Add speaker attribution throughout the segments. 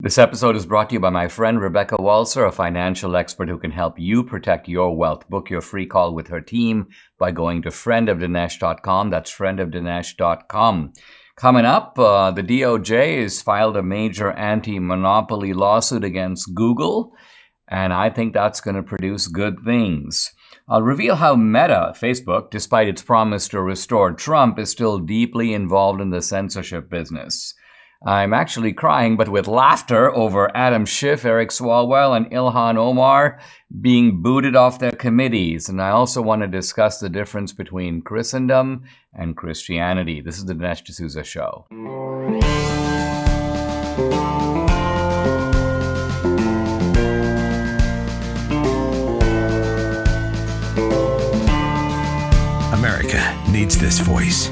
Speaker 1: This episode is brought to you by my friend Rebecca Walser, a financial expert who can help you protect your wealth. Book your free call with her team by going to friendofdinesh.com. That's friendofdinesh.com. Coming up, the DOJ has filed a major anti-monopoly lawsuit against Google, and I think that's going to produce good things. I'll reveal how Meta, Facebook, despite its promise to restore Trump, is still deeply involved in the censorship business. I'm actually crying, but with laughter, over Adam Schiff, Eric Swalwell, and Ilhan Omar being booted off their committees. And I also want to discuss the difference between Christendom and Christianity. This is the Dinesh D'Souza Show.
Speaker 2: America needs this voice.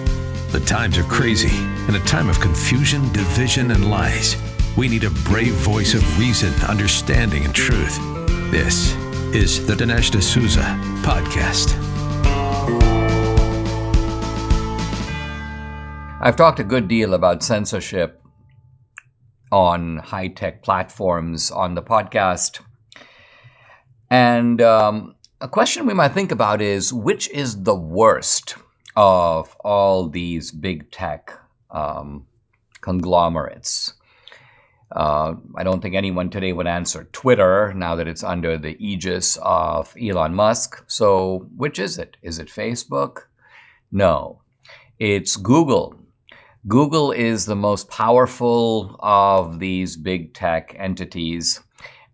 Speaker 2: The times are crazy. In a time of confusion, division, and lies, we need a brave voice of reason, understanding, and truth. This is the Dinesh D'Souza Podcast.
Speaker 1: I've talked a good deal about censorship on high-tech platforms on the podcast. And a question we might think about is, which is the worst of all these big tech conglomerates? I don't think anyone today would answer Twitter now that it's under the aegis of Elon Musk. So which is it? Is it Facebook? No, it's Google. Google is the most powerful of these big tech entities.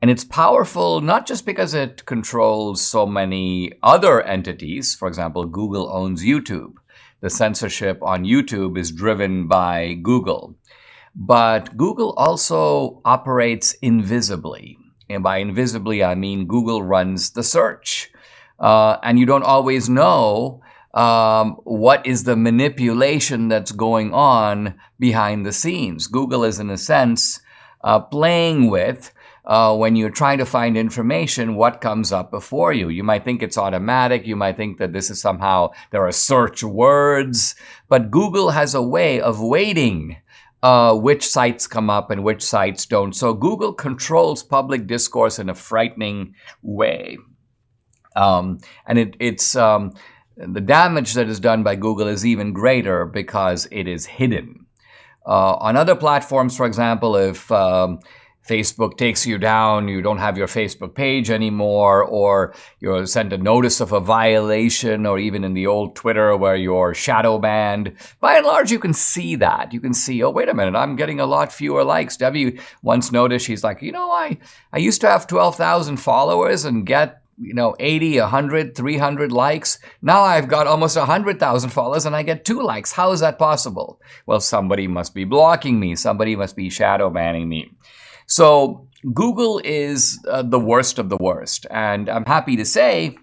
Speaker 1: And it's powerful not just because it controls so many other entities. For example, Google owns YouTube. The censorship on YouTube is driven by Google. But Google also operates invisibly. And by invisibly, I mean Google runs the search. And you don't always know what is the manipulation that's going on behind the scenes. Google is, in a sense, playing with when you're trying to find information, what comes up before you. You might think it's automatic. You might think that this is somehow, there are search words. But Google has a way of weighting which sites come up and which sites don't. So Google controls public discourse in a frightening way. And it's the damage that is done by Google is even greater because it is hidden. On other platforms, for example, if Facebook takes you down, you don't have your Facebook page anymore, or you're sent a notice of a violation, or even in the old Twitter where you're shadow banned. By and large, you can see that. You can see, oh, wait a minute, I'm getting a lot fewer likes. Debbie once noticed, she's like, I used to have 12,000 followers and get 80, 100, 300 likes. Now I've got almost 100,000 followers and I get 2 likes. How is that possible? Well, somebody must be blocking me. Somebody must be shadow banning me. So Google is the worst of the worst. And I'm happy to say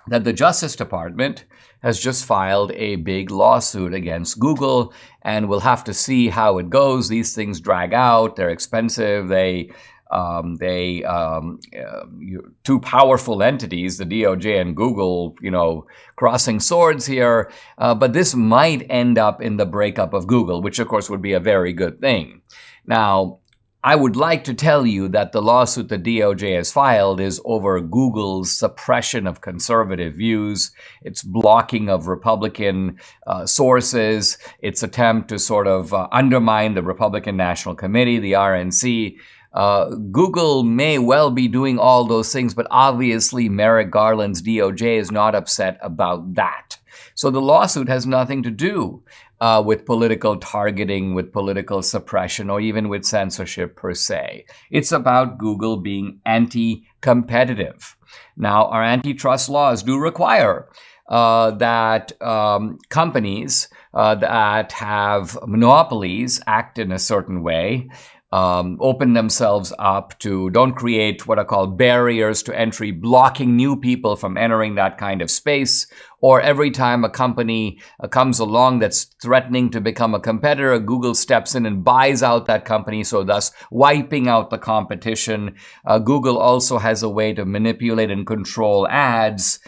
Speaker 1: that the Justice Department has just filed a big lawsuit against Google, and we'll have to see how it goes. These things drag out. They're expensive. Two powerful entities, the DOJ and Google, crossing swords here. But this might end up in the breakup of Google, which of course would be a very good thing. Now, I would like to tell you that the lawsuit the DOJ has filed is over Google's suppression of conservative views, its blocking of Republican sources, its attempt to sort of undermine the Republican National Committee, the RNC. Google may well be doing all those things, but obviously Merrick Garland's DOJ is not upset about that. So the lawsuit has nothing to do with political targeting, with political suppression, or even with censorship per se. It's about Google being anti-competitive. Now, our antitrust laws do require that companies that have monopolies act in a certain way, open themselves up to, don't create what are called barriers to entry, blocking new people from entering that kind of space. Or every time a company comes along that's threatening to become a competitor, Google steps in and buys out that company, so thus wiping out the competition. Google also has a way to manipulate and control ads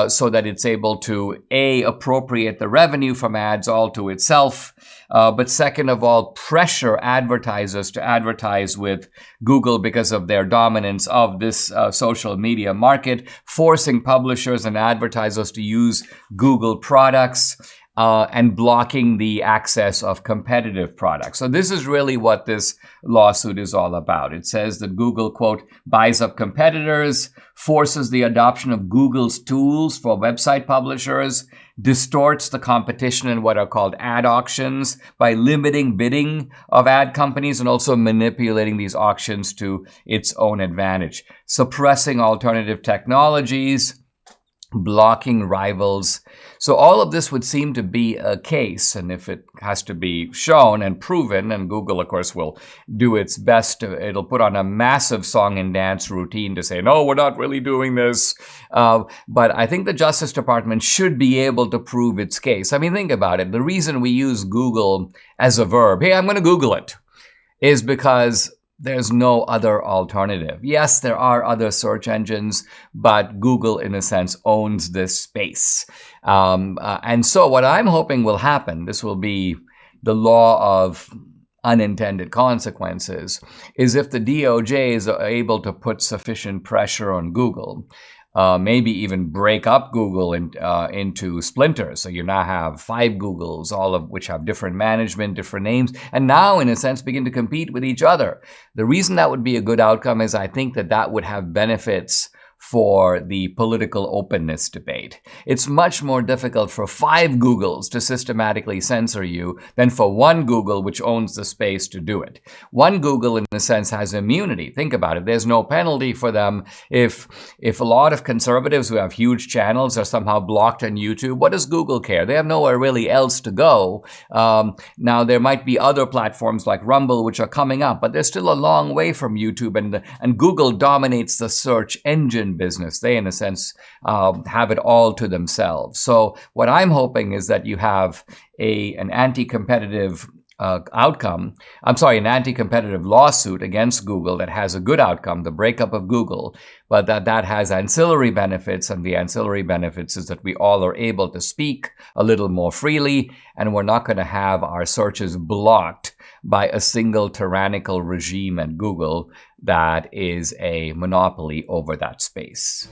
Speaker 1: so that it's able to, A, appropriate the revenue from ads all to itself, But second of all, pressure advertisers to advertise with Google because of their dominance of this social media market, forcing publishers and advertisers to use Google products, and blocking the access of competitive products. So this is really what this lawsuit is all about. It says that Google, quote, buys up competitors, forces the adoption of Google's tools for website publishers, distorts the competition in what are called ad auctions by limiting bidding of ad companies and also manipulating these auctions to its own advantage, suppressing alternative technologies, blocking rivals. So all of this would seem to be a case, and if it has to be shown and proven, and Google, of course, will do its best, it'll put on a massive song and dance routine to say, no, we're not really doing this. But I think the Justice Department should be able to prove its case. I mean, think about it. The reason we use Google as a verb, hey, I'm going to Google it, is because there's no other alternative. Yes, there are other search engines, but Google, in a sense, owns this space. And so what I'm hoping will happen, this will be the law of unintended consequences, is if the DOJ is able to put sufficient pressure on Google, maybe even break up Google into splinters. So you now have 5 Googles, all of which have different management, different names, and now, in a sense, begin to compete with each other. The reason that would be a good outcome is I think that would have benefits for the political openness debate. It's much more difficult for 5 Googles to systematically censor you than for 1 Google, which owns the space, to do it. 1 Google, in a sense, has immunity. Think about it. There's no penalty for them if a lot of conservatives who have huge channels are somehow blocked on YouTube. What does Google care? They have nowhere really else to go. Now, there might be other platforms like Rumble, which are coming up, but they're still a long way from YouTube, and Google dominates the search engine business. They, in a sense, have it all to themselves. So what I'm hoping is that you have an anti-competitive an anti-competitive lawsuit against Google that has a good outcome, the breakup of Google, but that has ancillary benefits, and the ancillary benefits is that we all are able to speak a little more freely, and we're not going to have our searches blocked by a single tyrannical regime at Google that is a monopoly over that space.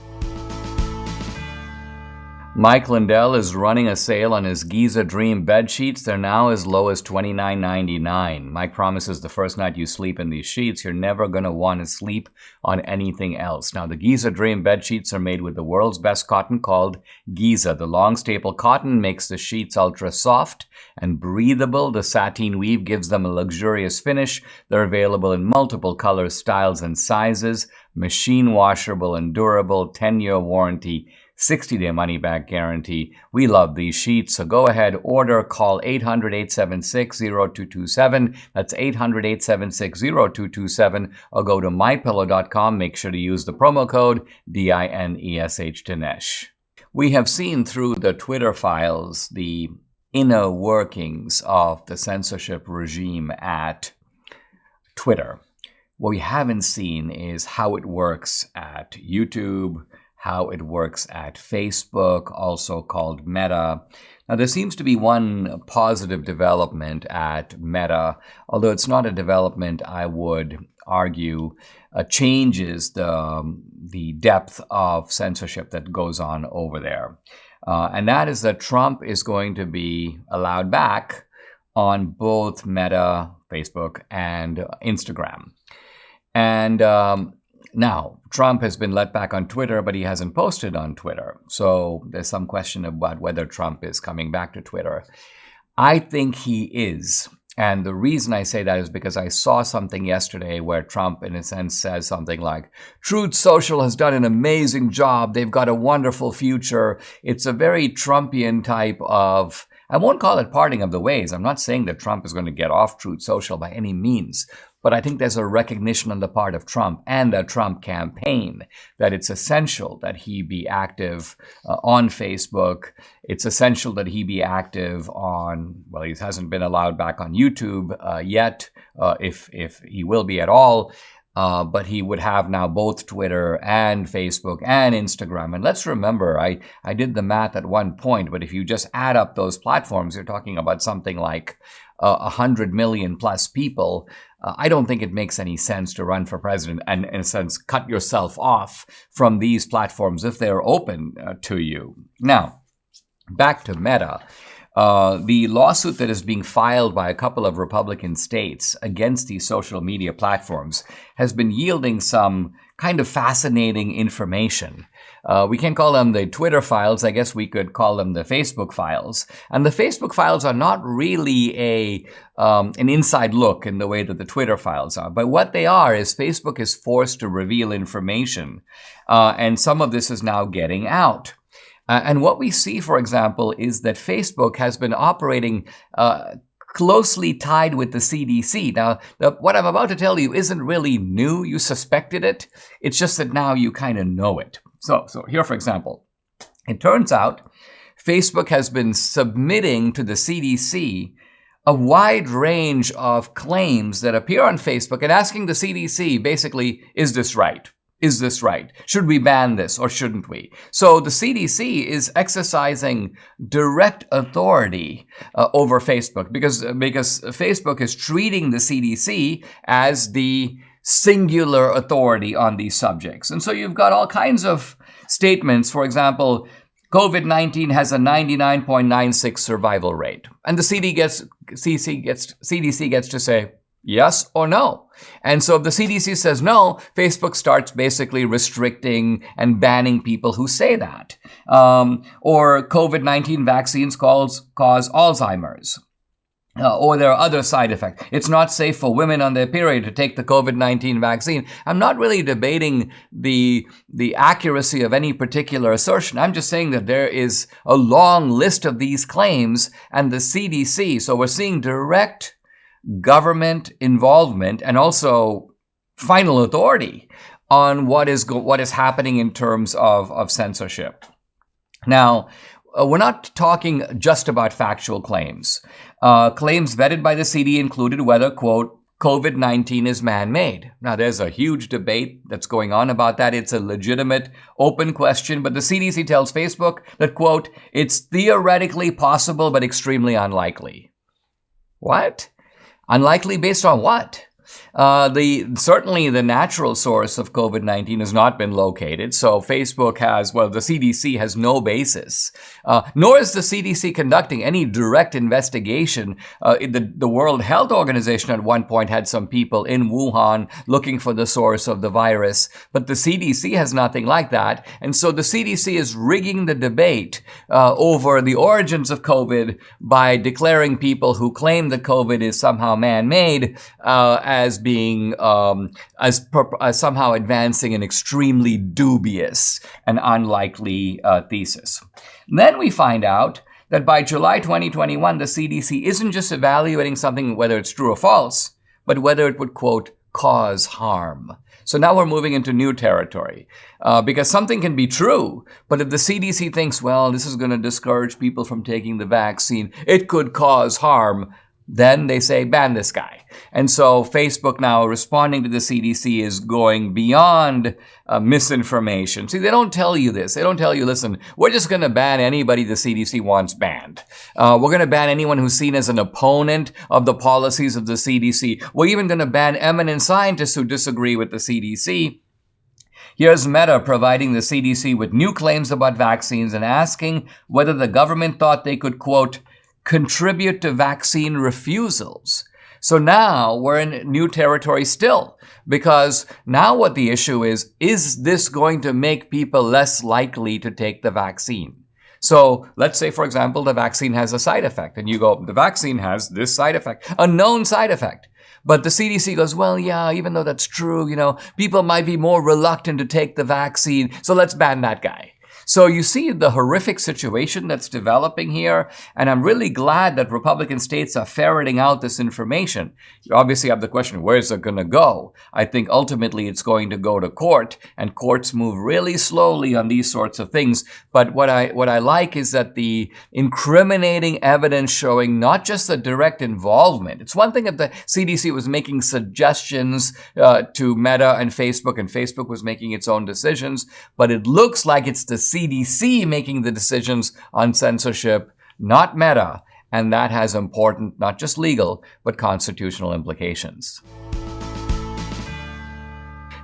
Speaker 1: Mike Lindell is running a sale on his Giza Dream bed sheets. They're now as low as $29.99. Mike promises the first night you sleep in these sheets, you're never going to want to sleep on anything else. Now, the Giza Dream bed sheets are made with the world's best cotton called Giza. The long staple cotton makes the sheets ultra soft and breathable. The sateen weave gives them a luxurious finish. They're available in multiple colors, styles, and sizes. Machine washable and durable, 10-year warranty, 60-day money-back guarantee. We love these sheets, so go ahead, order, call 800-876-0227. That's 800-876-0227, or go to mypillow.com. Make sure to use the promo code DINESH Dinesh. We have seen through the Twitter files the inner workings of the censorship regime at Twitter. What we haven't seen is how it works at YouTube, how it works at Facebook, also called Meta. Now, there seems to be one positive development at Meta, although it's not a development I would argue changes the depth of censorship that goes on over there. And that is that Trump is going to be allowed back on both Meta, Facebook, and Instagram. And now, Trump has been let back on Twitter, but he hasn't posted on Twitter. So there's some question about whether Trump is coming back to Twitter. I think he is. And the reason I say that is because I saw something yesterday where Trump, in a sense, says something like, Truth Social has done an amazing job. They've got a wonderful future. It's a very Trumpian type of, I won't call it parting of the ways. I'm not saying that Trump is going to get off Truth Social by any means. But I think there's a recognition on the part of Trump and the Trump campaign that it's essential that he be active on Facebook. It's essential that he be active on, well, he hasn't been allowed back on YouTube yet, if he will be at all. But he would have now both Twitter and Facebook and Instagram. And let's remember, I did the math at one point, but if you just add up those platforms, you're talking about something like 100 million plus people, I don't think it makes any sense to run for president and, in a sense, cut yourself off from these platforms if they're open to you. Now, back to Meta. The lawsuit that is being filed by a couple of Republican states against these social media platforms has been yielding some kind of fascinating information. We can't call them the Twitter files. I guess we could call them the Facebook files. And the Facebook files are not really an inside look in the way that the Twitter files are. But what they are is Facebook is forced to reveal information. And some of this is now getting out. And what we see, for example, is that Facebook has been operating closely tied with the CDC. Now, what I'm about to tell you isn't really new. You suspected it. It's just that now you kind of know it. So here, for example, it turns out Facebook has been submitting to the CDC a wide range of claims that appear on Facebook and asking the CDC, basically, is this right? Is this right? Should we ban this or shouldn't we? So the CDC is exercising direct authority over Facebook because Facebook is treating the CDC as the singular authority on these subjects. And so you've got all kinds of statements. For example, COVID-19 has a 99.96 survival rate. And the CDC gets to say, yes or no. And so if the CDC says no, Facebook starts basically restricting and banning people who say that. Or COVID-19 vaccines cause Alzheimer's. Or there are other side effects. It's not safe for women on their period to take the COVID-19 vaccine. I'm not really debating the accuracy of any particular assertion. I'm just saying that there is a long list of these claims and the CDC. So we're seeing direct government involvement and also final authority on what is happening in terms of censorship. Now, we're not talking just about factual claims. Claims vetted by the CD included whether, quote, COVID-19 is man-made. Now, there's a huge debate that's going on about that. It's a legitimate, open question, but the CDC tells Facebook that, quote, it's theoretically possible but extremely unlikely. What? Unlikely based on what? Certainly the natural source of COVID-19 has not been located. So Facebook the CDC has no basis. Nor is the CDC conducting any direct investigation. The World Health Organization at one point had some people in Wuhan looking for the source of the virus, but the CDC has nothing like that. And so the CDC is rigging the debate over the origins of COVID by declaring people who claim that COVID is somehow man-made as being somehow advancing an extremely dubious and unlikely thesis. And then we find out that by July 2021, the CDC isn't just evaluating something, whether it's true or false, but whether it would, quote, cause harm. So now we're moving into new territory because something can be true, but if the CDC thinks, well, this is going to discourage people from taking the vaccine, it could cause harm, then they say, ban this guy. And so Facebook now responding to the CDC is going beyond misinformation. See, they don't tell you this. They don't tell you, listen, we're just going to ban anybody the CDC wants banned. We're going to ban anyone who's seen as an opponent of the policies of the CDC. We're even going to ban eminent scientists who disagree with the CDC. Here's Meta providing the CDC with new claims about vaccines and asking whether the government thought they could, quote, contribute to vaccine refusals. So now we're in new territory still, because now what the issue is this going to make people less likely to take the vaccine? So let's say, for example, the vaccine has a side effect, and you go, the vaccine has this side effect, a known side effect. But the CDC goes, well, yeah, even though that's true, people might be more reluctant to take the vaccine, so let's ban that guy. So you see the horrific situation that's developing here, and I'm really glad that Republican states are ferreting out this information. You obviously have the question, where's it going to go? I think ultimately it's going to go to court, and courts move really slowly on these sorts of things. But what I like is that the incriminating evidence showing not just the direct involvement. It's one thing if the CDC was making suggestions to Meta and Facebook was making its own decisions, but it looks like it's the CDC making the decisions on censorship, not Meta. and that has important, not just legal, but constitutional implications.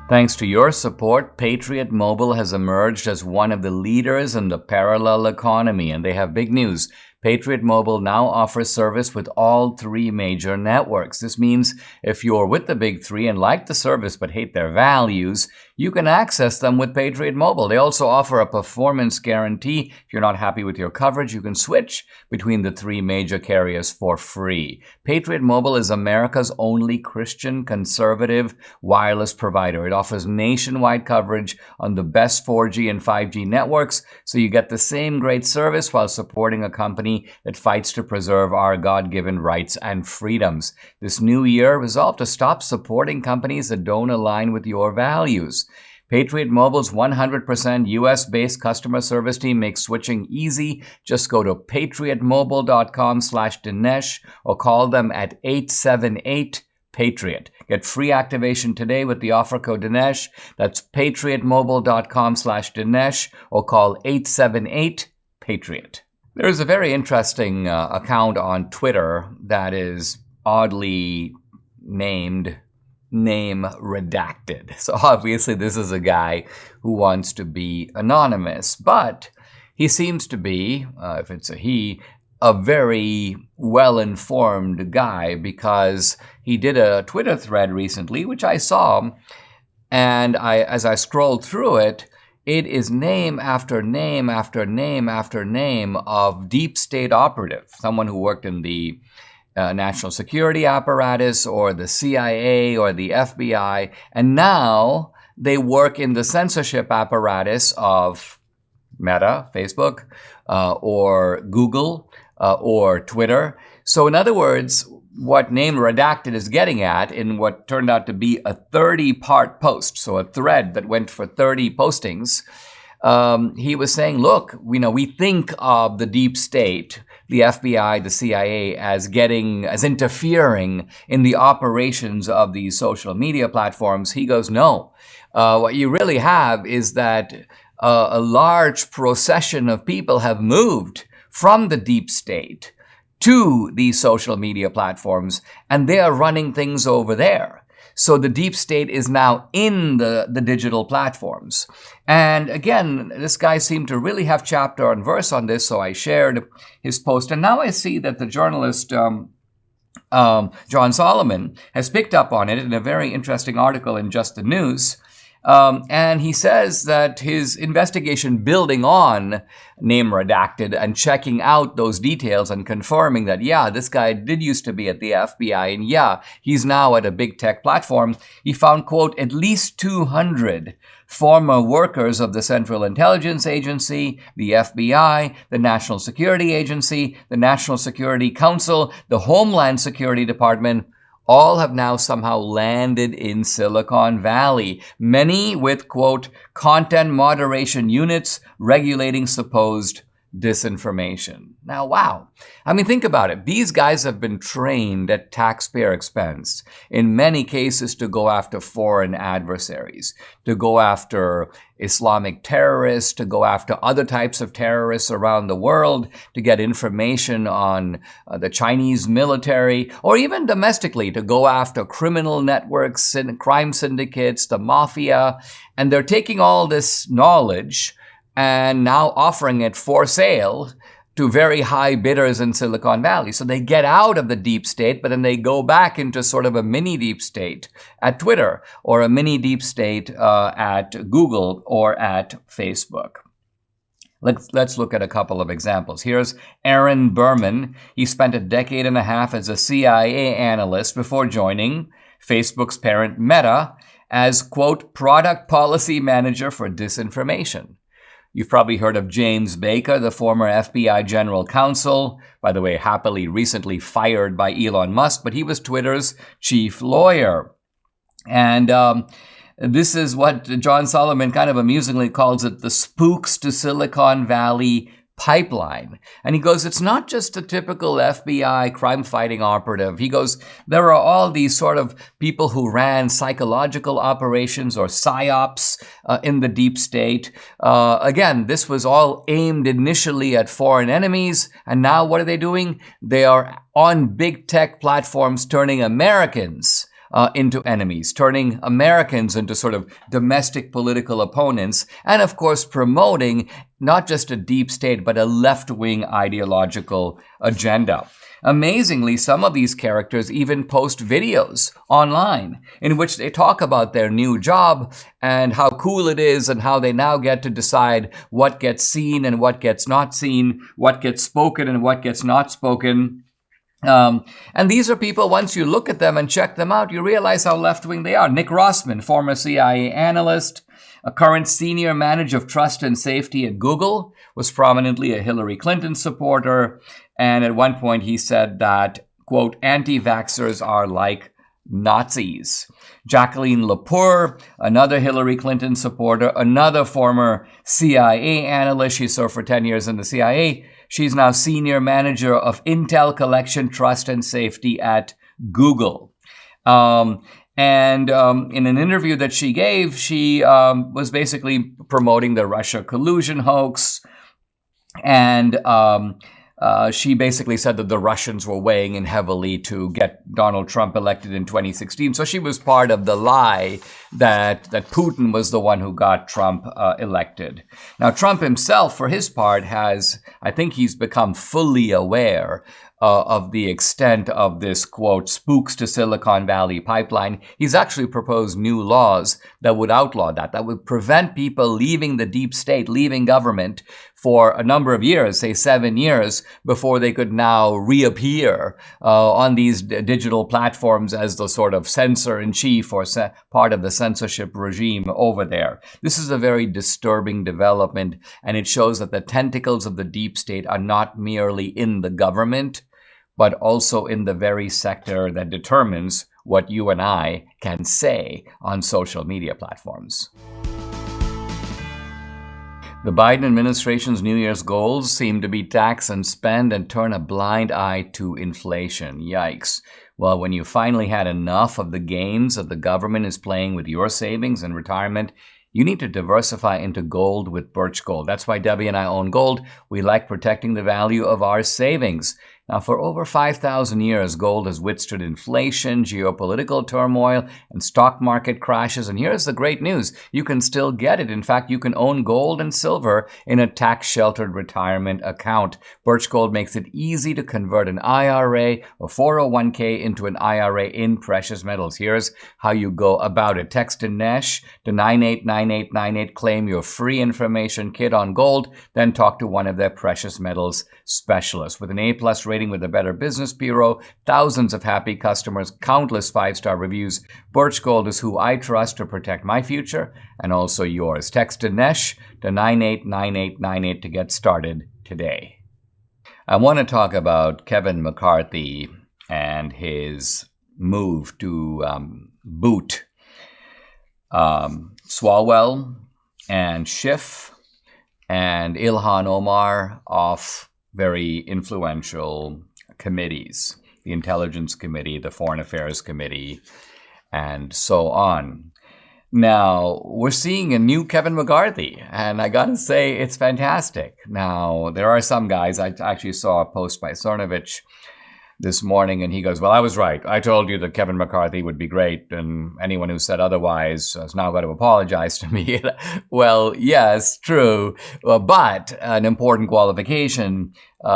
Speaker 1: Thanks to your support, Patriot Mobile has emerged as one of the leaders in the parallel economy, and they have big news. Patriot Mobile now offers service with all three major networks. This means if you're with the big three and like the service but hate their values, you can access them with Patriot Mobile. They also offer a performance guarantee. If you're not happy with your coverage, you can switch between the three major carriers for free. Patriot Mobile is America's only Christian conservative wireless provider. It offers nationwide coverage on the best 4G and 5G networks, so you get the same great service while supporting a company that fights to preserve our God-given rights and freedoms. This new year, resolve to stop supporting companies that don't align with your values. Patriot Mobile's 100% US-based customer service team makes switching easy. Just go to patriotmobile.com/Dinesh or call them at 878-PATRIOT. Get free activation today with the offer code Dinesh. That's patriotmobile.com/Dinesh or call 878-PATRIOT. There's a very interesting account on Twitter that is oddly named Name Redacted. So obviously this is a guy who wants to be anonymous, but he seems to be, if it's a he, a very well-informed guy, because he did a Twitter thread recently, which I saw, and as I scrolled through it, it is name after name after name after name of deep state operative, someone who worked in the national security apparatus or the CIA or the FBI, and now they work in the censorship apparatus of Meta, Facebook, or Google, or Twitter. So in other words, what Name Redacted is getting at in what turned out to be a 30-part post, so a thread that went for 30 postings, he was saying, look, we think of the deep state, the FBI, the CIA, as interfering in the operations of these social media platforms. He goes, no. What you really have is that a large procession of people have moved from the deep state to these social media platforms, and they are running things over there. So the deep state is now in the digital platforms. And again, this guy seemed to really have chapter and verse on this, so I shared his post. And now I see that the journalist John Solomon has picked up on it in a very interesting article in Just the News. And he says that his investigation, building on Name Redacted and checking out those details and confirming that, yeah, this guy did used to be at the FBI, and yeah, he's now at a big tech platform, he found, quote, at least 200 former workers of the Central Intelligence Agency, the FBI, the National Security Agency, the National Security Council, the Homeland Security Department, all have now somehow landed in Silicon Valley, many with, quote, content moderation units regulating supposed disinformation. Now, wow. I mean, think about it. These guys have been trained at taxpayer expense, in many cases, to go after foreign adversaries, to go after Islamic terrorists, to go after other types of terrorists around the world, to get information on the Chinese military, or even domestically, to go after criminal networks and crime syndicates, the mafia. And they're taking all this knowledge and now offering it for sale to very high bidders in Silicon Valley. So they get out of the deep state, but then they go back into sort of a mini deep state at Twitter, or a mini deep state at Google or at Facebook. Let's look at a couple of examples. Here's Aaron Berman. He spent a decade and a half as a CIA analyst before joining Facebook's parent Meta as, quote, product policy manager for disinformation. You've probably heard of James Baker, the former FBI general counsel, by the way, happily recently fired by Elon Musk, but he was Twitter's chief lawyer. And this is what John Solomon kind of amusingly calls it, the spooks to Silicon Valley pipeline. And he goes, it's not just a typical FBI crime-fighting operative. He goes, there are all these sort of people who ran psychological operations or psyops in the deep state. Again, this was all aimed initially at foreign enemies. And now what are they doing? They are on big tech platforms turning Americans into enemies, turning Americans into sort of domestic political opponents, and of course promoting not just a deep state, but a left-wing ideological agenda. Amazingly, some of these characters even post videos online in which they talk about their new job and how cool it is and how they now get to decide what gets seen and what gets not seen, what gets spoken and what gets not spoken. And these are people, once you look at them and check them out, you realize how left-wing they are. Nick Rossman, former CIA analyst, a current senior manager of trust and safety at Google, was prominently a Hillary Clinton supporter. And at one point he said that, quote, anti-vaxxers are like Nazis. Jacqueline Lepore, another Hillary Clinton supporter, another former CIA analyst. She served for 10 years in the CIA. She's now senior manager of Intel Collection, Trust and Safety at Google. In an interview that she gave, she was basically promoting the Russia collusion hoax. And she basically said that the Russians were weighing in heavily to get Donald Trump elected in 2016. So she was part of the lie that Putin was the one who got Trump elected. Now, Trump himself, for his part, I think he's become fully aware of the extent of this, quote, spooks to Silicon Valley pipeline. He's actually proposed new laws that would outlaw that would prevent people leaving the deep state, leaving government for a number of years, say 7 years, before they could now reappear on these digital platforms as the sort of censor-in-chief or part of the censorship regime over there. This is a very disturbing development, and it shows that the tentacles of the deep state are not merely in the government, but also in the very sector that determines what you and I can say on social media platforms. The Biden administration's New Year's goals seem to be tax and spend and turn a blind eye to inflation. Yikes. Well, when you finally had enough of the games that the government is playing with your savings and retirement, you need to diversify into gold with Birch Gold. That's why Debbie and I own gold. We like protecting the value of our savings. Now, for over 5,000 years, gold has withstood inflation, geopolitical turmoil, and stock market crashes. And here's the great news. You can still get it. In fact, you can own gold and silver in a tax-sheltered retirement account. Birch Gold makes it easy to convert an IRA or 401k into an IRA in precious metals. Here's how you go about it. Text Dinesh to 989898. Claim your free information kit on gold. Then talk to one of their precious metals specialists. With an A-plus rating with the Better Business Bureau, thousands of happy customers, countless 5-star reviews, Birch Gold is who I trust to protect my future and also yours. Text Dinesh to 989898 to get started today. I want to talk about Kevin McCarthy and his move to boot Swalwell and Schiff and Ilhan Omar off very influential committees, the Intelligence Committee, the Foreign Affairs Committee, and so on. Now, we're seeing a new Kevin McCarthy, and I gotta say, it's fantastic. Now, there are some guys, I actually saw a post by Cernovich this morning, and he goes, well, I was right. I told you that Kevin McCarthy would be great, and anyone who said otherwise has now got to apologize to me. Well, yes, true, but an important qualification,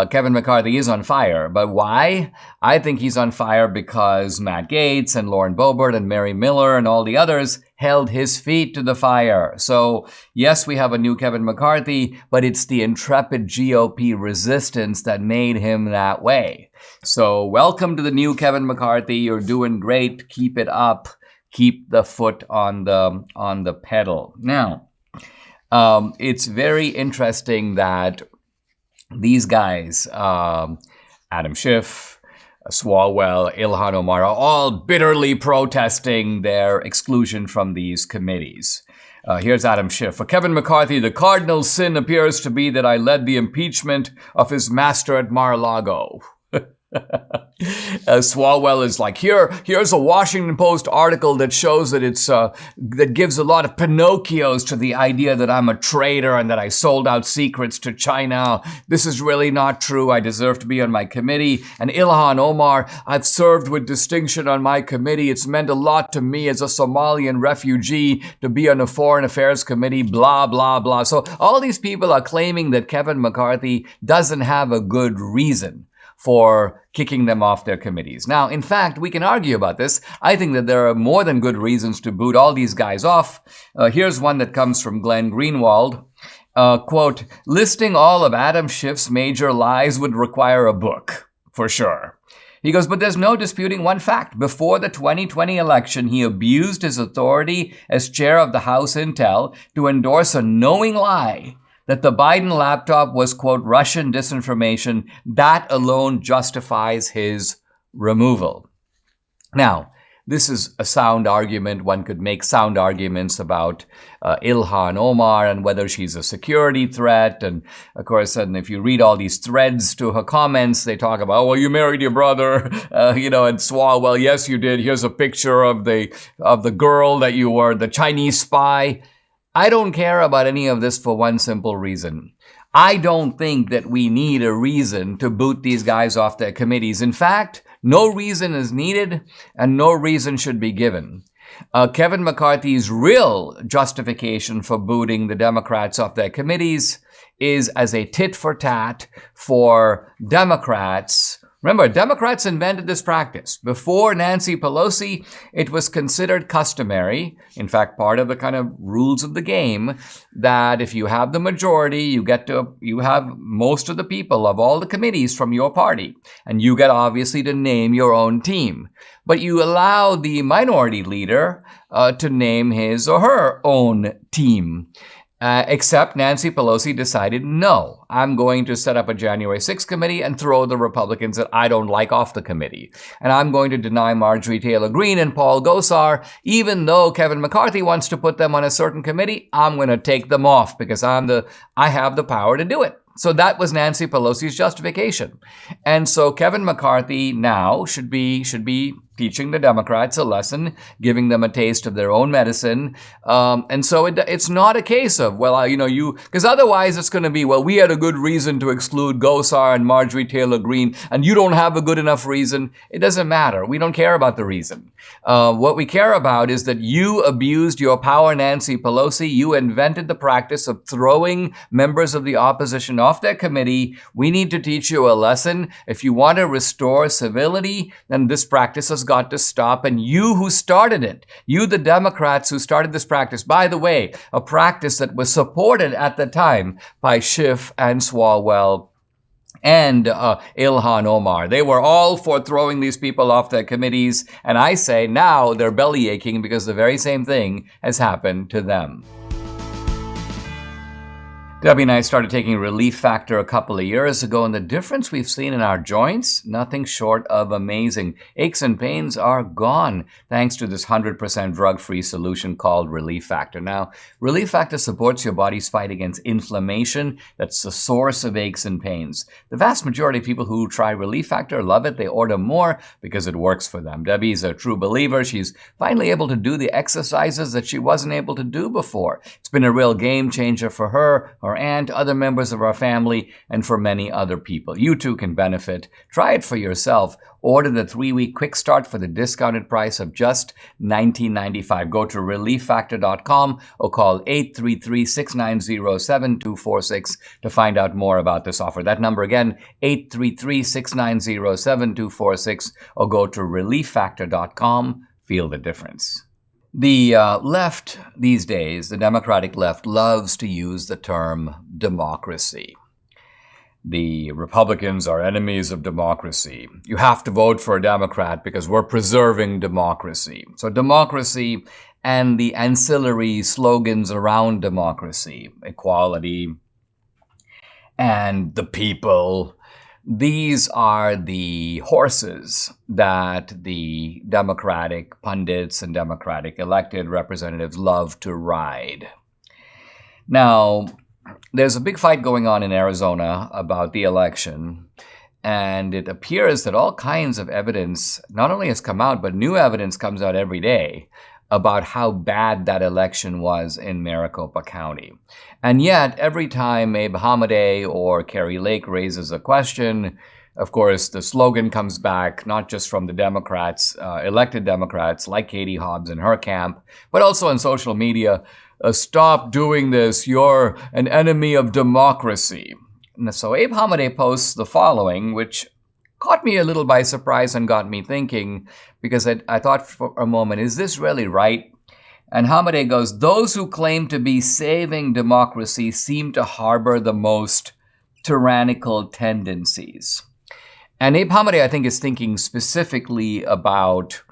Speaker 1: Kevin McCarthy is on fire. But why? I think he's on fire because Matt Gaetz and Lauren Boebert and Mary Miller and all the others held his feet to the fire. So, yes, we have a new Kevin McCarthy, but it's the intrepid GOP resistance that made him that way. So, welcome to the new Kevin McCarthy. You're doing great. Keep it up. Keep the foot on the pedal. Now, it's very interesting that these guys, Adam Schiff, Swalwell, Ilhan Omar are all bitterly protesting their exclusion from these committees. Here's Adam Schiff. For Kevin McCarthy, the cardinal sin appears to be that I led the impeachment of his master at Mar-a-Lago. Swalwell is like, here's a Washington Post article that shows that that gives a lot of Pinocchios to the idea that I'm a traitor and that I sold out secrets to China. This is really not true. I deserve to be on my committee. And Ilhan Omar, I've served with distinction on my committee. It's meant a lot to me as a Somalian refugee to be on a foreign affairs committee, blah, blah, blah. So all these people are claiming that Kevin McCarthy doesn't have a good reason for kicking them off their committees. Now, in fact, we can argue about this. I think that there are more than good reasons to boot all these guys off. Here's one that comes from Glenn Greenwald. Quote, listing all of Adam Schiff's major lies would require a book, for sure. He goes, but there's no disputing one fact. Before the 2020 election, he abused his authority as chair of the House Intel to endorse a knowing lie that the Biden laptop was, quote, Russian disinformation. That alone justifies his removal. Now, this is a sound argument. One could make sound arguments about Ilhan Omar and whether she's a security threat. And of course, and if you read all these threads to her comments, they talk about, oh, well, you married your brother, and Swalwell, yes, you did. Here's a picture of the girl that you were, the Chinese spy. I don't care about any of this for one simple reason. I don't think that we need a reason to boot these guys off their committees. In fact, no reason is needed and no reason should be given. Kevin McCarthy's real justification for booting the Democrats off their committees is as a tit for tat for Democrats. Remember, Democrats invented this practice. Before Nancy Pelosi, it was considered customary, in fact, part of the kind of rules of the game, that if you have the majority, you have most of the people of all the committees from your party, and you get obviously to name your own team. But you allow the minority leader to name his or her own team. Except Nancy Pelosi decided, no, I'm going to set up a January 6th committee and throw the Republicans that I don't like off the committee. And I'm going to deny Marjorie Taylor Greene and Paul Gosar, even though Kevin McCarthy wants to put them on a certain committee, I'm going to take them off because I have the power to do it. So that was Nancy Pelosi's justification. And so Kevin McCarthy now should be teaching the Democrats a lesson, giving them a taste of their own medicine. And so it's not a case of, well, because otherwise it's going to be, well, we had a good reason to exclude Gosar and Marjorie Taylor Greene, and you don't have a good enough reason. It doesn't matter. We don't care about the reason. What we care about is that you abused your power, Nancy Pelosi. You invented the practice of throwing members of the opposition off their committee. We need to teach you a lesson. If you want to restore civility, then this practice has got to stop. And you who started it, you the Democrats who started this practice, by the way, a practice that was supported at the time by Schiff and Swalwell and Ilhan Omar. They were all for throwing these people off their committees. And I say now they're belly aching because the very same thing has happened to them. Debbie and I started taking Relief Factor a couple of years ago, and the difference we've seen in our joints, nothing short of amazing. Aches and pains are gone thanks to this 100% drug-free solution called Relief Factor. Now, Relief Factor supports your body's fight against inflammation. That's the source of aches and pains. The vast majority of people who try Relief Factor love it. They order more because it works for them. Debbie's a true believer. She's finally able to do the exercises that she wasn't able to do before. It's been a real game changer for her aunt, other members of our family, and for many other people. You too can benefit. Try it for yourself. Order the 3-week quick start for the discounted price of just $19.95. Go to relieffactor.com or call 833-690-7246 to find out more about this offer. That number again, 833-690-7246, or go to relieffactor.com. Feel the difference. The left these days, the Democratic left, loves to use the term democracy. The Republicans are enemies of democracy. You have to vote for a Democrat because we're preserving democracy. So democracy and the ancillary slogans around democracy, equality, and the people, These are the horses that the Democratic pundits and Democratic elected representatives love to ride. Now, there's a big fight going on in Arizona about the election, and it appears that all kinds of evidence not only has come out, but new evidence comes out every day about how bad that election was in Maricopa County. And yet, every time Abe Hamadeh or Kari Lake raises a question, of course, the slogan comes back, not just from the Democrats, elected Democrats like Katie Hobbs and her camp, but also on social media, stop doing this, you're an enemy of democracy. And so Abe Hamadeh posts the following, which caught me a little by surprise and got me thinking, because I thought for a moment, is this really right? And Hamadeh goes, those who claim to be saving democracy seem to harbor the most tyrannical tendencies. And Abe Hamadeh, I think, is thinking specifically about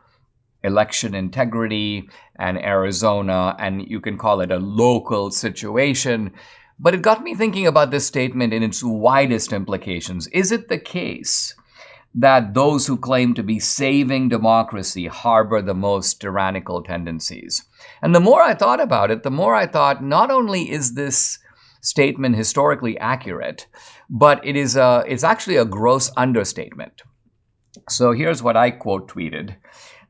Speaker 1: election integrity and Arizona, and you can call it a local situation. But it got me thinking about this statement in its widest implications. Is it the case that those who claim to be saving democracy harbor the most tyrannical tendencies? And the more I thought about it, the more I thought not only is this statement historically accurate, but it's actually a gross understatement. So here's what I quote tweeted.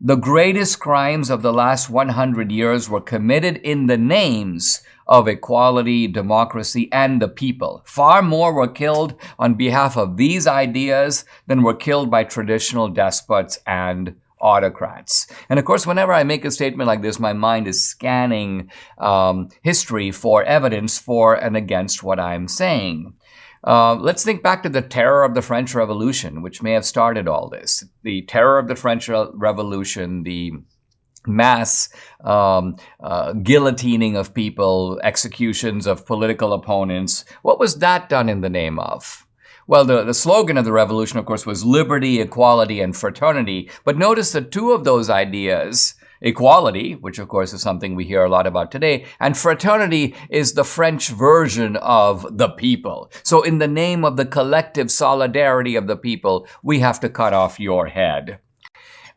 Speaker 1: The greatest crimes of the last 100 years were committed in the names of equality, democracy, and the people. Far more were killed on behalf of these ideas than were killed by traditional despots and autocrats. And of course, whenever I make a statement like this, my mind is scanning history for evidence for and against what I'm saying. Let's think back to the terror of the French Revolution, which may have started all this. The terror of the French Revolution, the mass guillotining of people, executions of political opponents. What was that done in the name of? Well, the slogan of the revolution, of course, was liberty, equality, and fraternity. But notice that two of those ideas, equality, which of course is something we hear a lot about today, and fraternity is the French version of the people. So in the name of the collective solidarity of the people, we have to cut off your head.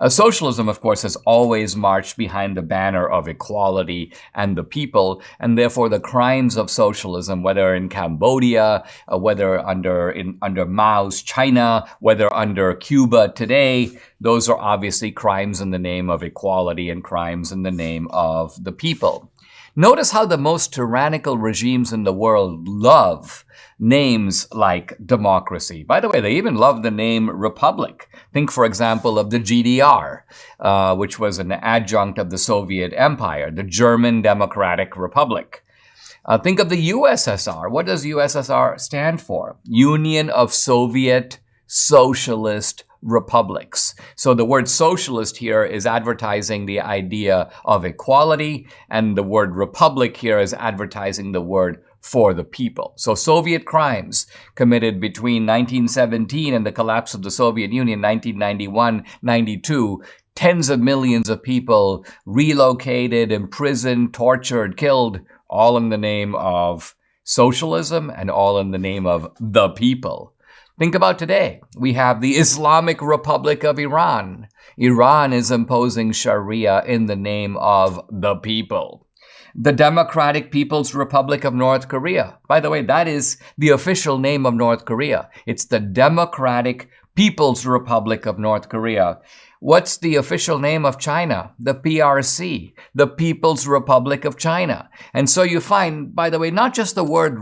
Speaker 1: Socialism, of course, has always marched behind the banner of equality and the people, and therefore the crimes of socialism, whether in Cambodia, whether under Mao's China, whether under Cuba today, those are obviously crimes in the name of equality and crimes in the name of the people. Notice how the most tyrannical regimes in the world love names like democracy. By the way, they even love the name republic. Think, for example, of the GDR, which was an adjunct of the Soviet Empire, the German Democratic Republic. Think of the USSR. What does USSR stand for? Union of Soviet Socialist Republics. So the word socialist here is advertising the idea of equality, and the word republic here is advertising the word for the people. So Soviet crimes committed between 1917 and the collapse of the Soviet Union, 1991-92, tens of millions of people relocated, imprisoned, tortured, killed, all in the name of socialism and all in the name of the people. Think about today. We have the Islamic Republic of Iran. Iran is imposing Sharia in the name of the people. The Democratic People's Republic of North Korea. By the way, that is the official name of North Korea. It's the Democratic People's Republic of North Korea. What's the official name of China? The PRC, the People's Republic of China. And so you find, by the way, not just the word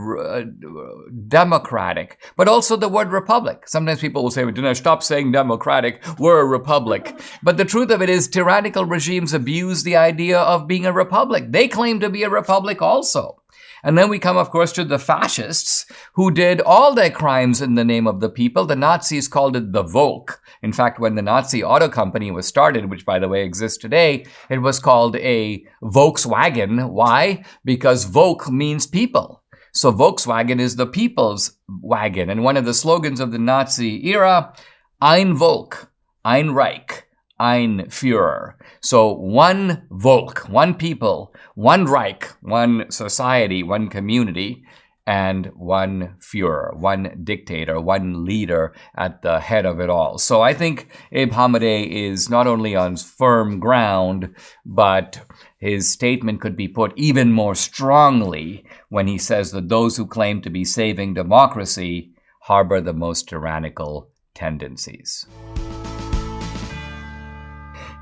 Speaker 1: democratic, but also the word republic. Sometimes people will say, Dinesh, stop saying democratic, we're a republic. But the truth of it is tyrannical regimes abuse the idea of being a republic. They claim to be a republic also. And then we come, of course, to the fascists who did all their crimes in the name of the people. The Nazis called it the Volk. In fact, when the Nazi auto company was started, which, by the way, exists today, it was called a Volkswagen. Why? Because Volk means people. So Volkswagen is the people's wagon. And one of the slogans of the Nazi era, Ein Volk, Ein Reich, Ein Führer. So one Volk, one people, one Reich, one society, one community, and one Führer, one dictator, one leader at the head of it all. So I think Abe Hamadeh is not only on firm ground, but his statement could be put even more strongly when he says that those who claim to be saving democracy harbor the most tyrannical tendencies.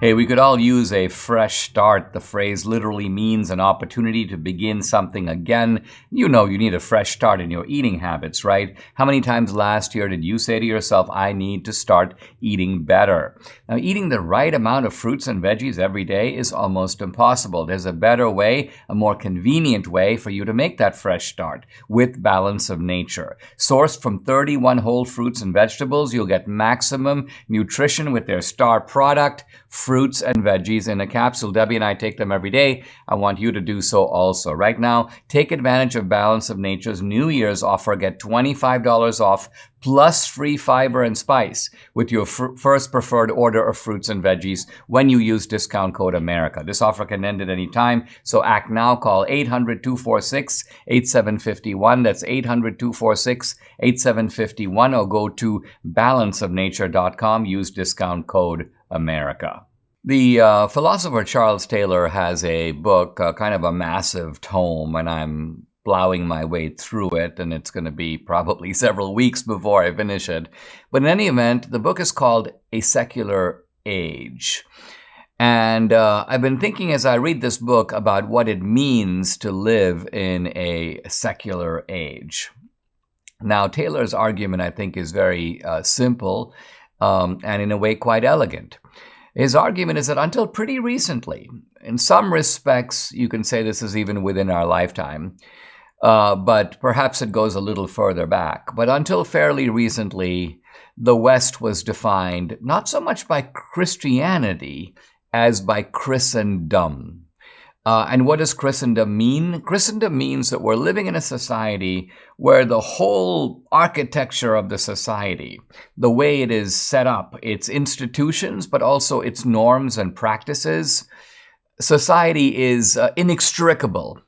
Speaker 1: Hey, we could all use a fresh start. The phrase literally means an opportunity to begin something again. You know you need a fresh start in your eating habits, right? How many times last year did you say to yourself, I need to start eating better? Now, eating the right amount of fruits and veggies every day is almost impossible. There's a better way, a more convenient way for you to make that fresh start with Balance of Nature. Sourced from 31 whole fruits and vegetables, you'll get maximum nutrition with their star product, fruits and veggies in a capsule. Debbie and I take them every day. I want you to do so also. Right now, take advantage of Balance of Nature's New Year's offer. Get $25 off plus free fiber and spice with your first preferred order of fruits and veggies when you use discount code America. This offer can end at any time, so act now. Call 800-246-8751. That's 800-246-8751, or go to balanceofnature.com. Use discount code America. The philosopher Charles Taylor has a book, kind of a massive tome, and I'm plowing my way through it, and it's going to be probably several weeks before I finish it. But in any event, the book is called A Secular Age. And I've been thinking as I read this book about what it means to live in a secular age. Now, Taylor's argument, I think, is very simple and in a way quite elegant. His argument is that until pretty recently, in some respects, you can say this is even within our lifetime, but perhaps it goes a little further back. But until fairly recently, the West was defined not so much by Christianity as by Christendom. And what does Christendom mean? Christendom means that we're living in a society where the whole architecture of the society, the way it is set up, its institutions, but also its norms and practices, society is inextricable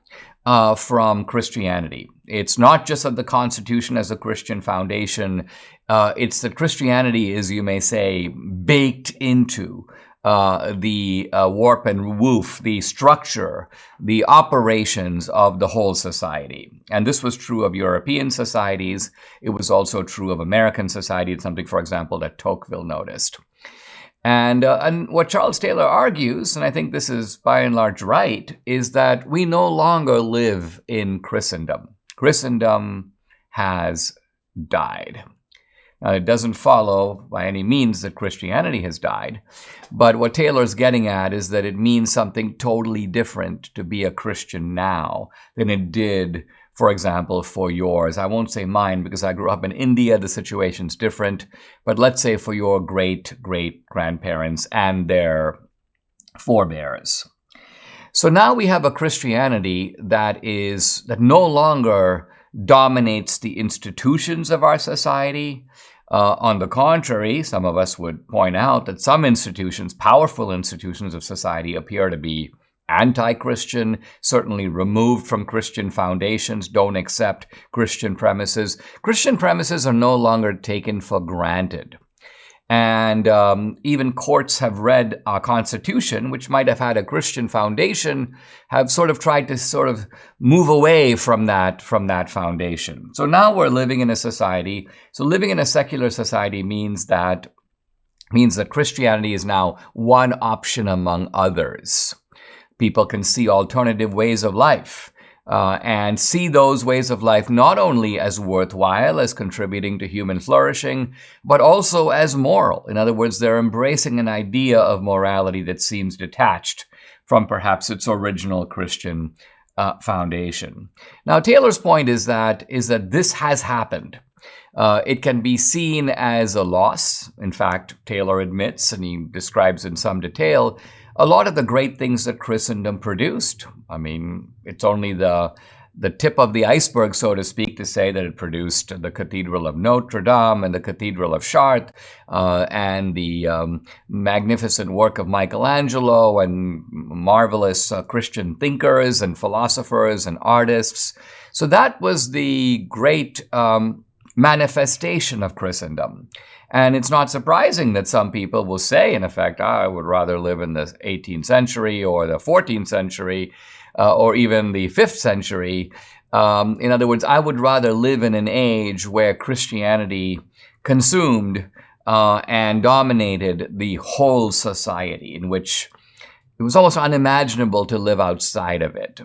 Speaker 1: from Christianity. It's not just that the Constitution has a Christian foundation. It's that Christianity is, you may say, baked into the warp and woof, the structure, the operations of the whole society. And this was true of European societies. It was also true of American society. It's something, for example, that Tocqueville noticed. And what Charles Taylor argues, and I think this is by and large right, is that we no longer live in Christendom. Christendom has died. Now, it doesn't follow by any means that Christianity has died, but what Taylor's getting at is that it means something totally different to be a Christian now than it did, for example, for yours. I won't say mine because I grew up in India, the situation's different, but let's say for your great-great-grandparents and their forebears. So now we have a Christianity that no longer dominates the institutions of our society. On the contrary, some of us would point out that some institutions, powerful institutions of society, appear to be anti-Christian, certainly removed from Christian foundations, don't accept Christian premises. Christian premises are no longer taken for granted. And even courts have read our Constitution, which might have had a Christian foundation, have sort of tried to move away from that foundation. So now we're living in a society. So living in a secular society means that Christianity is now one option among others. People can see alternative ways of life. And see those ways of life not only as worthwhile, as contributing to human flourishing, but also as moral. In other words, they're embracing an idea of morality that seems detached from perhaps its original Christian foundation. Now, Taylor's point is that this has happened. It can be seen as a loss. In fact, Taylor admits, and he describes in some detail, a lot of the great things that Christendom produced. I mean, it's only the the tip of the iceberg, so to speak, to say that it produced the Cathedral of Notre Dame and the Cathedral of Chartres and the magnificent work of Michelangelo and marvelous Christian thinkers and philosophers and artists. So that was the great manifestation of Christendom. And it's not surprising that some people will say, in effect, I would rather live in the 18th century or the 14th century or even the 5th century. In other words, I would rather live in an age where Christianity consumed and dominated the whole society, in which it was almost unimaginable to live outside of it.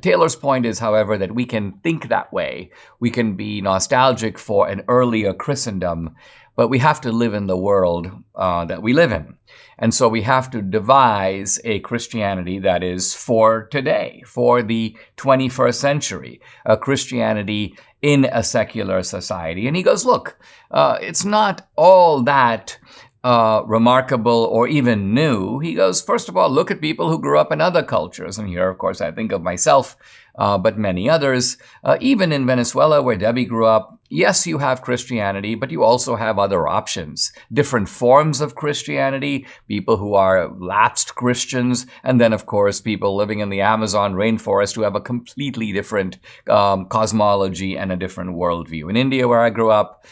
Speaker 1: Taylor's point is, however, that we can think that way. We can be nostalgic for an earlier Christendom, but we have to live in the world that we live in. And so we have to devise a Christianity that is for today, for the 21st century, a Christianity in a secular society. And he goes, look, it's not all that remarkable or even new. He goes, first of all, look at people who grew up in other cultures. And here, of course, I think of myself, but many others. Even in Venezuela, where Debbie grew up, yes, you have Christianity, but you also have other options, different forms of Christianity, people who are lapsed Christians, and then, of course, people living in the Amazon rainforest who have a completely different cosmology and a different worldview. In India, where I grew up,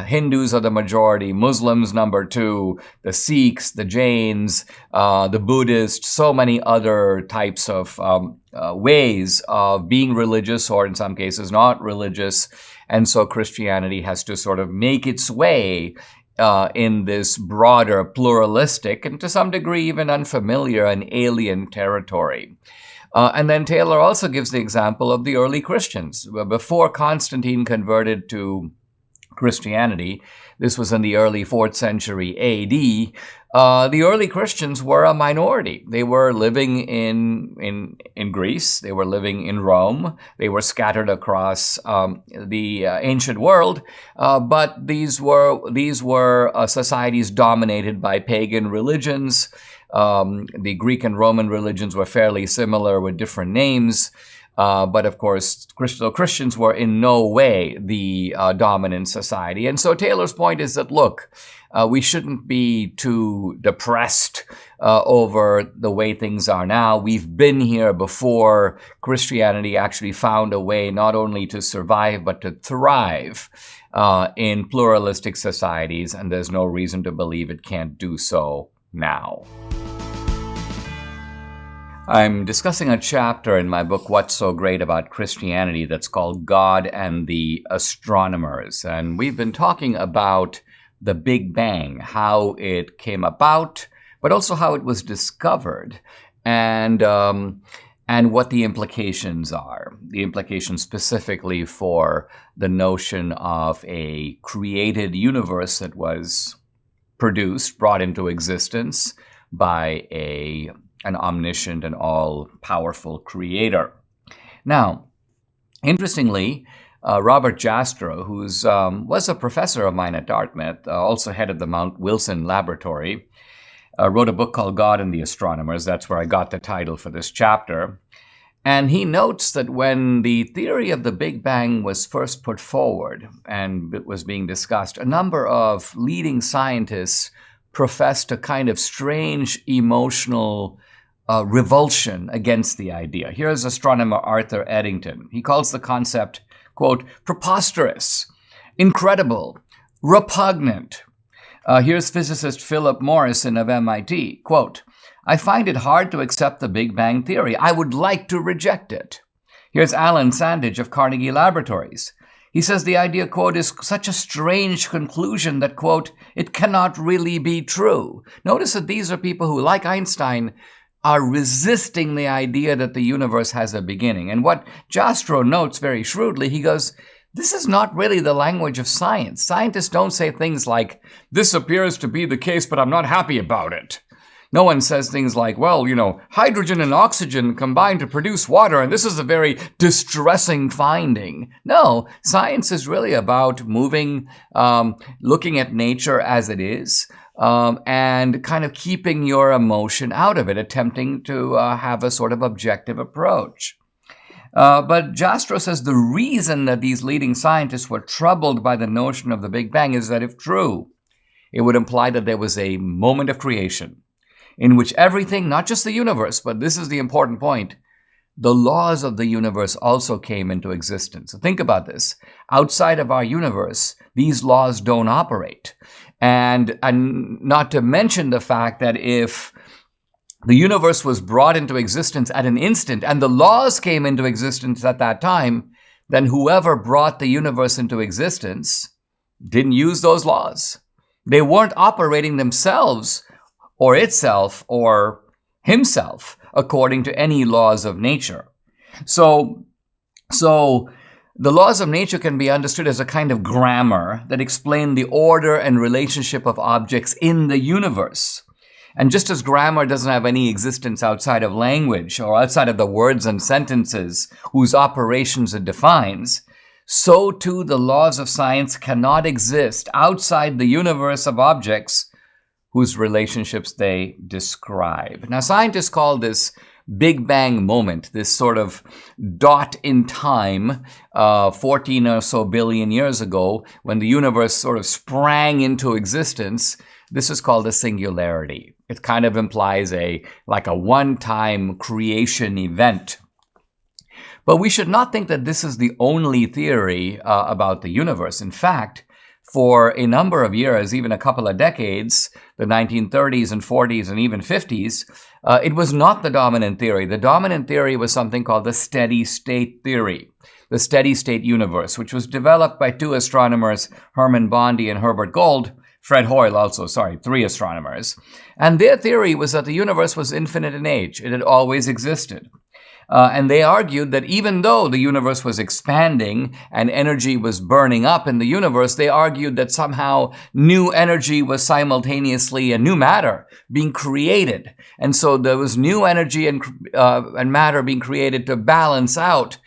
Speaker 1: Hindus are the majority, Muslims number two, the Sikhs, the Jains, the Buddhists, so many other types of ways of being religious, or in some cases not religious. And so Christianity has to sort of make its way in this broader, pluralistic, and to some degree even unfamiliar and alien territory. And then Taylor also gives the example of the early Christians. Before Constantine converted to Christianity, this was in the early 4th century AD, the early Christians were a minority. They were living in Greece. They were living in Rome. They were scattered across the ancient world, but these were societies dominated by pagan religions. The Greek and Roman religions were fairly similar with different names. But of course, Christians were in no way the dominant society. And so Taylor's point is that, look, we shouldn't be too depressed over the way things are now. We've been here before. Christianity actually found a way not only to survive, but to thrive in pluralistic societies, and there's no reason to believe it can't do so now. I'm discussing a chapter in my book, What's So Great About Christianity, that's called God and the Astronomers. And we've been talking about the Big Bang, how it came about, but also how it was discovered, and what the implications are. The implications specifically for the notion of a created universe that was produced, brought into existence by an omniscient and all-powerful creator. Now, interestingly, Robert Jastrow, who was a professor of mine at Dartmouth, also head of the Mount Wilson Laboratory, wrote a book called God and the Astronomers. That's where I got the title for this chapter. And he notes that when the theory of the Big Bang was first put forward and it was being discussed, a number of leading scientists professed a kind of strange emotional revulsion against the idea. Here's astronomer Arthur Eddington. He calls the concept, quote, preposterous, incredible, repugnant. Here's physicist Philip Morrison of MIT, quote, I find it hard to accept the Big Bang theory. I would like to reject it. Here's Alan Sandage of Carnegie Laboratories. He says the idea, quote, is such a strange conclusion that, quote, it cannot really be true. Notice that these are people who, like Einstein, are resisting the idea that the universe has a beginning. And what Jastrow notes very shrewdly, he goes, this is not really the language of science. Scientists don't say things like, this appears to be the case, but I'm not happy about it. No one says things like, well, hydrogen and oxygen combine to produce water, and this is a very distressing finding. No, science is really about moving, looking at nature as it is, and kind of keeping your emotion out of it, attempting to have a sort of objective approach. But Jastrow says the reason that these leading scientists were troubled by the notion of the Big Bang is that if true, it would imply that there was a moment of creation in which everything, not just the universe, but this is the important point, the laws of the universe also came into existence. So think about this. Outside of our universe, these laws don't operate. And not to mention the fact that if the universe was brought into existence at an instant and the laws came into existence at that time, then whoever brought the universe into existence didn't use those laws. They weren't operating themselves or itself or himself according to any laws of nature. So the laws of nature can be understood as a kind of grammar that explain the order and relationship of objects in the universe. And just as grammar doesn't have any existence outside of language or outside of the words and sentences whose operations it defines, so too the laws of science cannot exist outside the universe of objects whose relationships they describe. Now, scientists call this Big Bang moment, this sort of dot in time, 14 or so billion years ago, when the universe sort of sprang into existence. This is called a singularity. It kind of implies a one-time creation event. But we should not think that this is the only theory about the universe. In fact, for a number of years, even a couple of decades, the 1930s and 40s and even 50s, it was not the dominant theory. The dominant theory was something called the steady state theory, the steady state universe, which was developed by two astronomers, Herman Bondi and Herbert Gold, Fred Hoyle also, three astronomers. And their theory was that the universe was infinite in age. It had always existed. And they argued that even though the universe was expanding and energy was burning up in the universe, they argued that somehow new energy was simultaneously a new matter being created. And so there was new energy and matter being created to balance out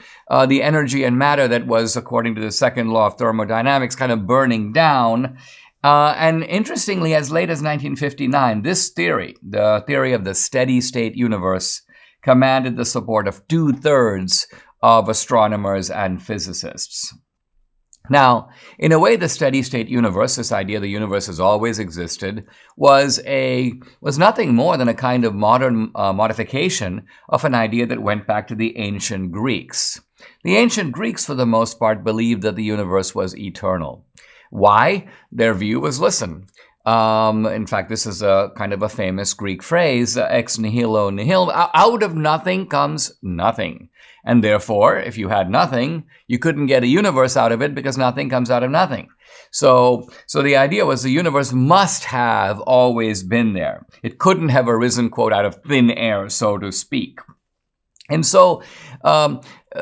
Speaker 1: the energy and matter that was, according to the second law of thermodynamics, kind of burning down. And interestingly, as late as 1959, this theory, the theory of the steady state universe, commanded the support of 2/3 of astronomers and physicists. Now, in a way, the steady-state universe, this idea the universe has always existed, was nothing more than a kind of modern modification of an idea that went back to the ancient Greeks. The ancient Greeks, for the most part, believed that the universe was eternal. Why? Their view was, listen, in fact, this is a kind of a famous Greek phrase, ex nihilo nihil, out of nothing comes nothing. And therefore, if you had nothing, you couldn't get a universe out of it because nothing comes out of nothing. So the idea was the universe must have always been there. It couldn't have arisen, quote, out of thin air, so to speak. And so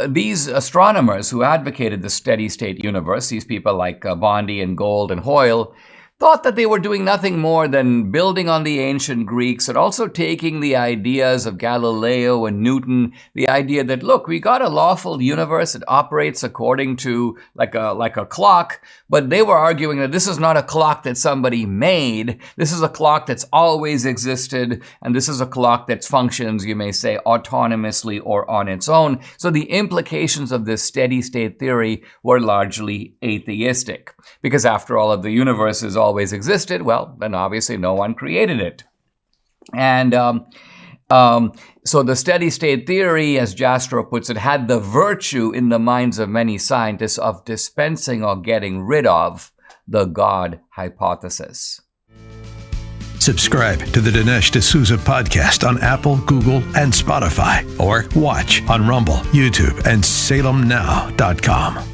Speaker 1: these astronomers who advocated the steady state universe, these people like Bondi and Gold and Hoyle, thought that they were doing nothing more than building on the ancient Greeks and also taking the ideas of Galileo and Newton, the idea that, look, we got a lawful universe, it operates according to like a clock, but they were arguing that this is not a clock that somebody made, this is a clock that's always existed, and this is a clock that functions, you may say, autonomously or on its own. So the implications of this steady state theory were largely atheistic, because after all, if the universe is always existed, well, then obviously no one created it. And so the steady state theory, as Jastrow puts it, had the virtue in the minds of many scientists of dispensing or getting rid of the God hypothesis.
Speaker 2: Subscribe to the Dinesh D'Souza podcast on Apple, Google, and Spotify, or watch on Rumble, YouTube, and SalemNow.com.